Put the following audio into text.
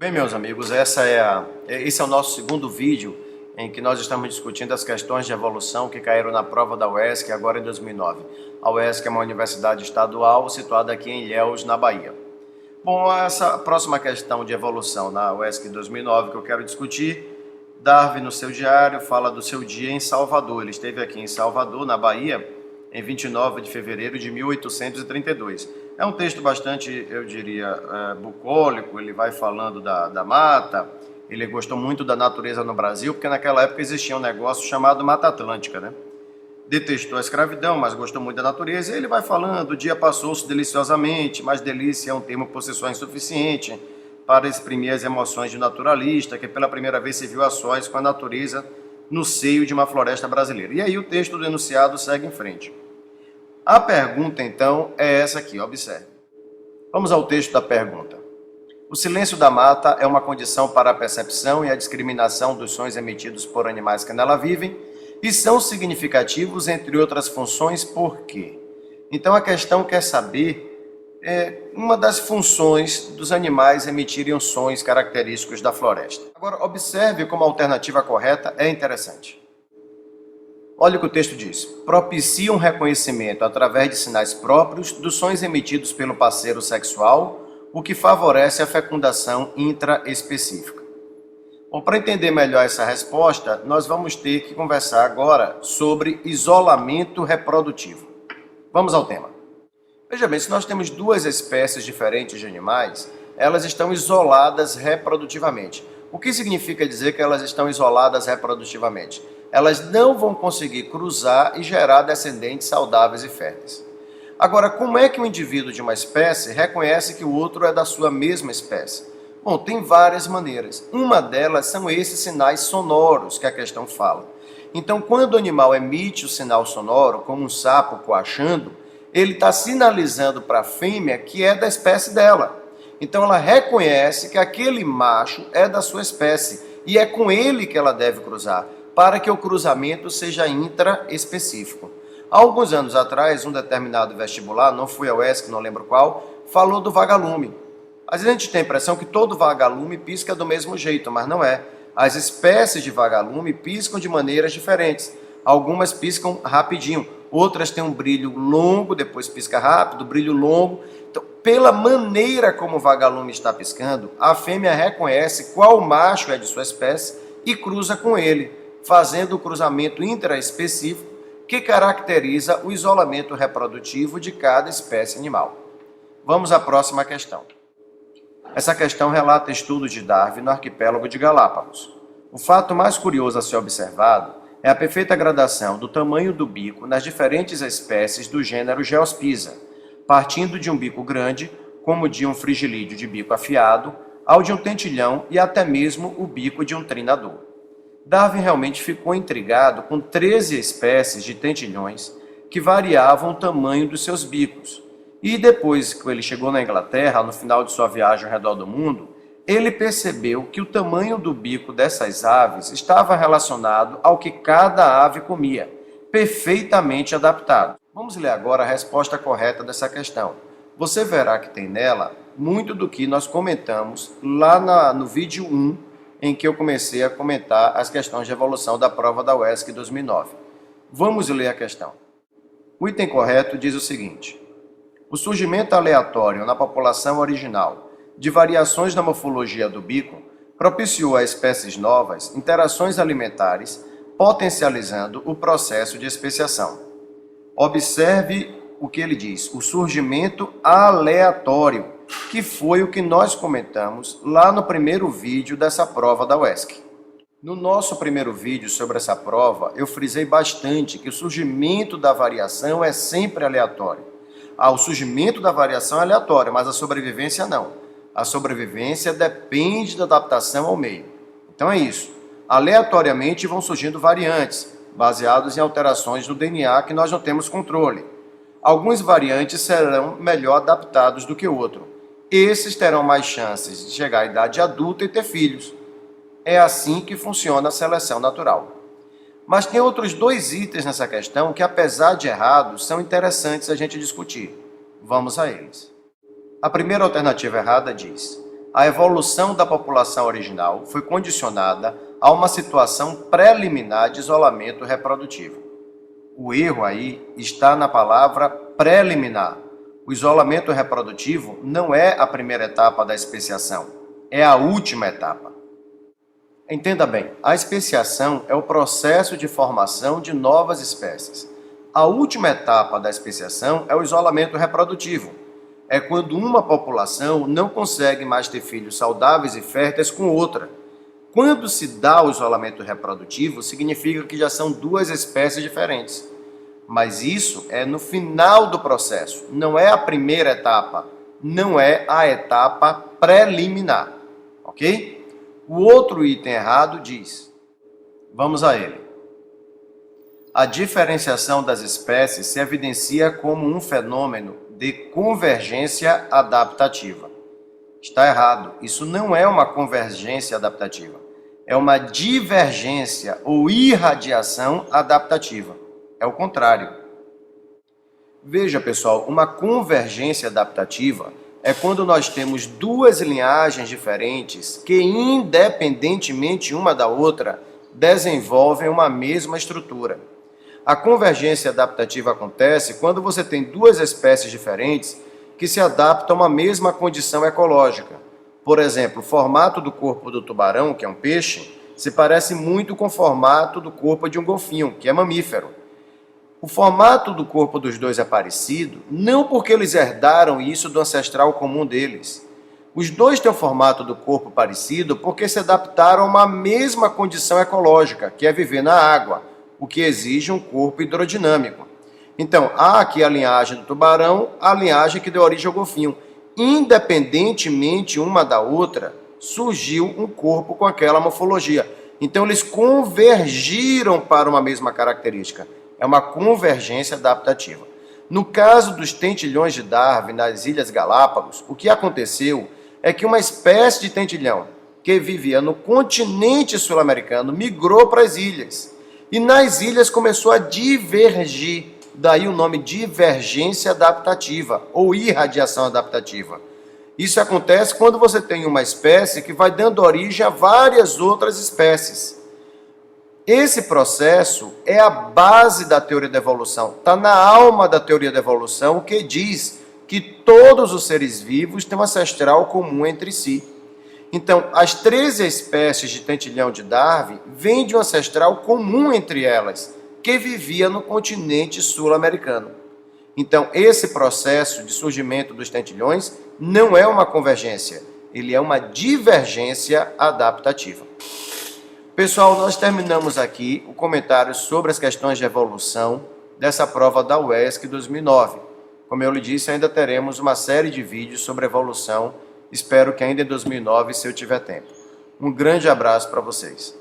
Bem, meus amigos, esse é o nosso segundo vídeo em que nós estamos discutindo as questões de evolução que caíram na prova da UESC agora em 2009. A UESC é uma universidade estadual situada aqui em Ilhéus, na Bahia. Bom, essa próxima questão de evolução na UESC 2009 que eu quero discutir, Darwin, no seu diário, fala do seu dia em Salvador. Ele esteve aqui em Salvador, na Bahia, em 29 de fevereiro de 1832. É um texto bastante, eu diria, bucólico. Ele vai falando da mata. Ele gostou muito da natureza no Brasil, porque naquela época existia um negócio chamado Mata Atlântica, né? Detestou a escravidão, mas gostou muito da natureza. E ele vai falando, o dia passou-se deliciosamente, mas delícia é um termo por si só insuficiente para exprimir as emoções de um naturalista, que pela primeira vez se viu a sós com a natureza no seio de uma floresta brasileira. E aí o texto do enunciado segue em frente. A pergunta, então, é essa aqui, observe. Vamos ao texto da pergunta. O silêncio da mata é uma condição para a percepção e a discriminação dos sons emitidos por animais que nela vivem e são significativos, entre outras funções, por quê? Então a questão quer saber uma das funções dos animais emitirem os sons característicos da floresta. Agora, observe como a alternativa correta é interessante. Olha o que o texto diz. Propicia um reconhecimento através de sinais próprios dos sons emitidos pelo parceiro sexual, o que favorece a fecundação intraespecífica. Bom, para entender melhor essa resposta, nós vamos ter que conversar agora sobre isolamento reprodutivo. Vamos ao tema. Veja bem, se nós temos duas espécies diferentes de animais, elas estão isoladas reprodutivamente. O que significa dizer que elas estão isoladas reprodutivamente? Elas não vão conseguir cruzar e gerar descendentes saudáveis e férteis. Agora, como é que um indivíduo de uma espécie reconhece que o outro é da sua mesma espécie? Bom, tem várias maneiras. Uma delas são esses sinais sonoros que a questão fala. Então, quando o animal emite o sinal sonoro, como um sapo coachando, ele está sinalizando para a fêmea que é da espécie dela. Então, ela reconhece que aquele macho é da sua espécie e é com ele que ela deve cruzar, para que o cruzamento seja intraespecífico. Há alguns anos atrás, um determinado vestibular, não fui ao UESC, não lembro qual, falou do vagalume. Às vezes a gente tem a impressão que todo vagalume pisca do mesmo jeito, mas não é. As espécies de vagalume piscam de maneiras diferentes. Algumas piscam rapidinho, outras têm um brilho longo, depois pisca rápido, brilho longo. Então, pela maneira como o vagalume está piscando, a fêmea reconhece qual macho é de sua espécie e cruza com ele, fazendo o cruzamento intraespecífico que caracteriza o isolamento reprodutivo de cada espécie animal. Vamos à próxima questão. Essa questão relata estudos de Darwin no arquipélago de Galápagos. O fato mais curioso a ser observado é a perfeita gradação do tamanho do bico nas diferentes espécies do gênero Geospiza, partindo de um bico grande, como o de um frigilídeo de bico afiado, ao de um tentilhão e até mesmo o bico de um trinador. Darwin realmente ficou intrigado com 13 espécies de tentilhões que variavam o tamanho dos seus bicos. E depois que ele chegou na Inglaterra, no final de sua viagem ao redor do mundo, ele percebeu que o tamanho do bico dessas aves estava relacionado ao que cada ave comia, perfeitamente adaptado. Vamos ler agora a resposta correta dessa questão. Você verá que tem nela muito do que nós comentamos lá no vídeo 1, em que eu comecei a comentar as questões de evolução da prova da UESC 2009. Vamos ler a questão. O item correto diz o seguinte: o surgimento aleatório na população original de variações na morfologia do bico propiciou a espécies novas interações alimentares, potencializando o processo de especiação. Observe o que ele diz, o surgimento aleatório, que foi o que nós comentamos lá no primeiro vídeo dessa prova da UESC. No nosso primeiro vídeo sobre essa prova, eu frisei bastante que o surgimento da variação é sempre aleatório. O surgimento da variação é aleatório, mas a sobrevivência não. A sobrevivência depende da adaptação ao meio. Então é isso. Aleatoriamente vão surgindo variantes, baseados em alterações no DNA que nós não temos controle. Alguns variantes serão melhor adaptados do que outros. Esses terão mais chances de chegar à idade adulta e ter filhos. É assim que funciona a seleção natural. Mas tem outros dois itens nessa questão que, apesar de errados, são interessantes a gente discutir. Vamos a eles. A primeira alternativa errada diz: A evolução da população original foi condicionada a uma situação preliminar de isolamento reprodutivo. O erro aí está na palavra preliminar. O isolamento reprodutivo não é a primeira etapa da especiação, é a última etapa. Entenda bem, a especiação é o processo de formação de novas espécies. A última etapa da especiação é o isolamento reprodutivo. É quando uma população não consegue mais ter filhos saudáveis e férteis com outra. Quando se dá o isolamento reprodutivo, significa que já são duas espécies diferentes. Mas isso é no final do processo, não é a primeira etapa, não é a etapa preliminar, ok? O outro item errado diz, vamos a ele. A diferenciação das espécies se evidencia como um fenômeno de convergência adaptativa. Está errado, isso não é uma convergência adaptativa, é uma divergência ou irradiação adaptativa. É o contrário. Veja, pessoal, uma convergência adaptativa é quando nós temos duas linhagens diferentes que, independentemente uma da outra, desenvolvem uma mesma estrutura. A convergência adaptativa acontece quando você tem duas espécies diferentes que se adaptam a uma mesma condição ecológica. Por exemplo, o formato do corpo do tubarão, que é um peixe, se parece muito com o formato do corpo de um golfinho, que é mamífero. O formato do corpo dos dois é parecido, não porque eles herdaram isso do ancestral comum deles. Os dois têm o formato do corpo parecido porque se adaptaram a uma mesma condição ecológica, que é viver na água, o que exige um corpo hidrodinâmico. Então, há aqui a linhagem do tubarão, a linhagem que deu origem ao golfinho. Independentemente uma da outra, surgiu um corpo com aquela morfologia. Então, eles convergiram para uma mesma característica. É uma convergência adaptativa. No caso dos tentilhões de Darwin nas Ilhas Galápagos, o que aconteceu é que uma espécie de tentilhão que vivia no continente sul-americano migrou para as ilhas. E nas ilhas começou a divergir, daí o nome divergência adaptativa ou irradiação adaptativa. Isso acontece quando você tem uma espécie que vai dando origem a várias outras espécies. Esse processo é a base da teoria da evolução, está na alma da teoria da evolução, o que diz que todos os seres vivos têm um ancestral comum entre si. Então, as 13 espécies de tentilhão de Darwin vêm de um ancestral comum entre elas, que vivia no continente sul-americano. Então, esse processo de surgimento dos tentilhões não é uma convergência, ele é uma divergência adaptativa. Pessoal, nós terminamos aqui o comentário sobre as questões de evolução dessa prova da UESC 2009. Como eu lhe disse, ainda teremos uma série de vídeos sobre evolução. Espero que ainda em 2009, se eu tiver tempo. Um grande abraço para vocês.